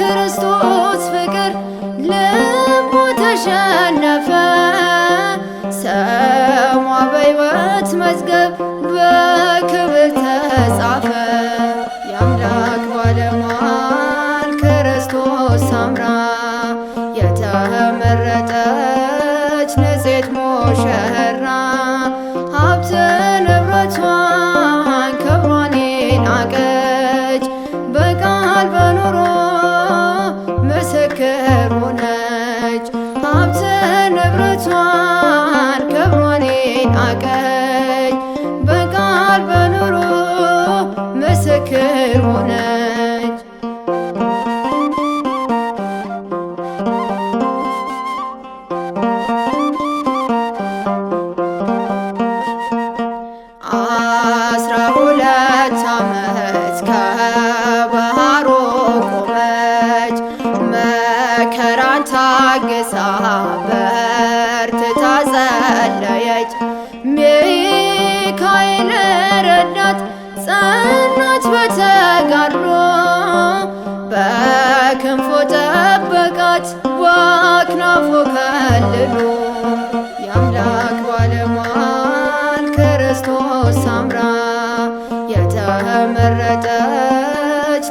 በክርስቶስ ፍቅር ልቡ ተሸነፈ። ስሟ በሕይወት መዝገብ በክብር ተጻፈ። የአምላክ ባለሟል ክርስቶስ ሰምራ የተመረጠች ንጽሕት ሙሽራ ሀብት ንብረቷን ክብሯን ናቀች። በቃል በኑሮ ምስክር ሆነች። ሀብት ንብረቷን ክብሯን ናቀች። በቃል በኑሮ ምስክር ሆነች። የ12 ዓመት ከባሕሩ ቆመች። መከራን ታግሳ በርትታ ጸለየች። ሚካኤል ረዳት ጸናች በተጋድሎ በክንፉ ጠበቃት በአክናፉ ከልሎ። የአምላክ ባለሟል ክርስቶስ ሰምራ የተመረጠች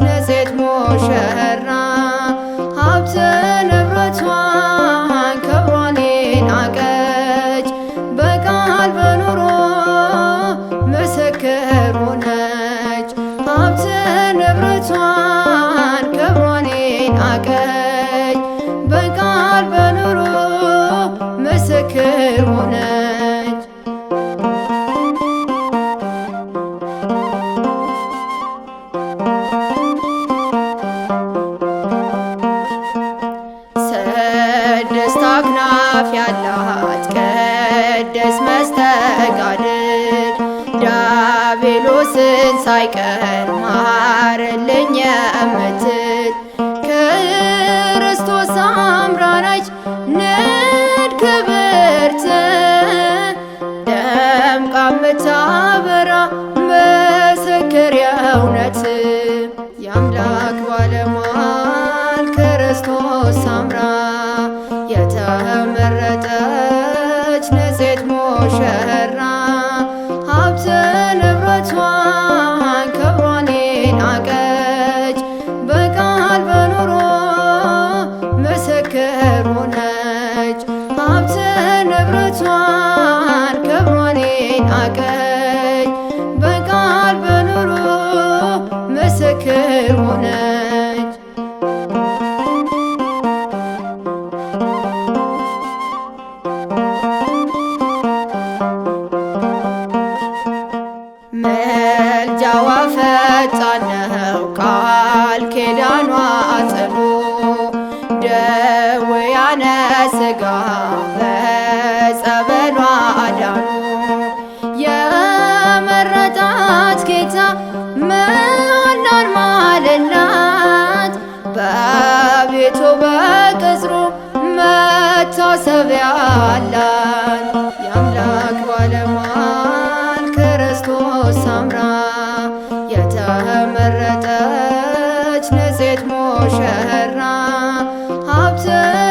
ንጽሕት ሙሽራ ሀብት ንብረቷን ክብሯን ናቀች። በቃል በኑሮ ምስክር ሆነች። ሀብት ንብረቷን ክብሯን ናቀች። በቃል በኑሮ ምስክር ሆነች። ስድስት አክናፍ ያላት ቅድስት መስተጋድል ዲያብሎስን ሳይቀር ማርልኝ የምትል ክርስቶስ ሰምራ ነች ንድ ክብርት ደምቃ ምታበራ ምስክር የእውነት። የአምላክ ባለሟል ክርስቶስ ሰምራ የተመረጠች ንጽሕት ሙሽራ ሀብት ንብረቷን ክብሯን ናቀች። በቃል በኑሮ ምስክር ሆነች። ሀብት ንብረቷን ክብሯን ናቀች። በቃል በኑሮ ምስክር ሆነች። ምልጃዋ ፈጣን ነው ቃል ኪዳኗ ጽኑ። ደዌያነ ሥጋ በጸበሏ አዳኑ። የመረጣት ጌታ መሐላን ማለላት በቤቱ በቅጽሩ መታሰቢያ አላት። የአምላክ ባለሟል ክርስቶስ ሰምራ የተመረጠች ንጽሕት ሙሽራ ሀብት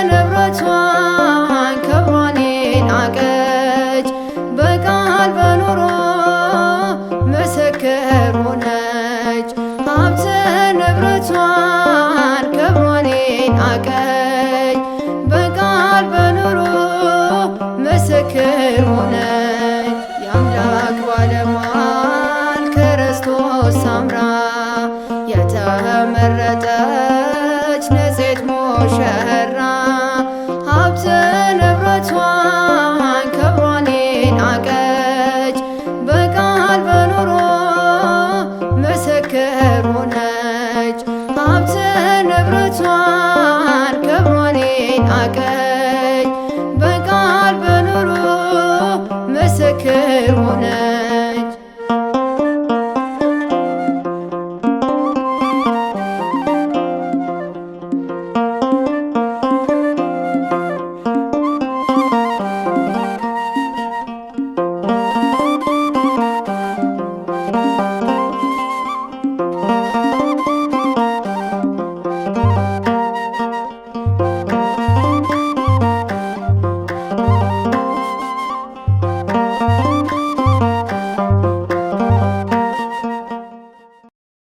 ንብረቷን ክብሯን ናቀች። በቃል በኑሮ ምስክር ሆነች። ሀብት ንብረቷን ክብሯን ናቀች። በቃል በኑሮ ምስክር ሆነች። የአምላክ ባለሟል ክርስቶስ ሰምራ የተመረጠች ንጽሕት ሙሽራ ሀብት ንብረቷን ክብሯን ናቀች። በቃል በኑሮ ምስክር ሆነች። ሀብት ንብረቷን ክብሯን ናቀች።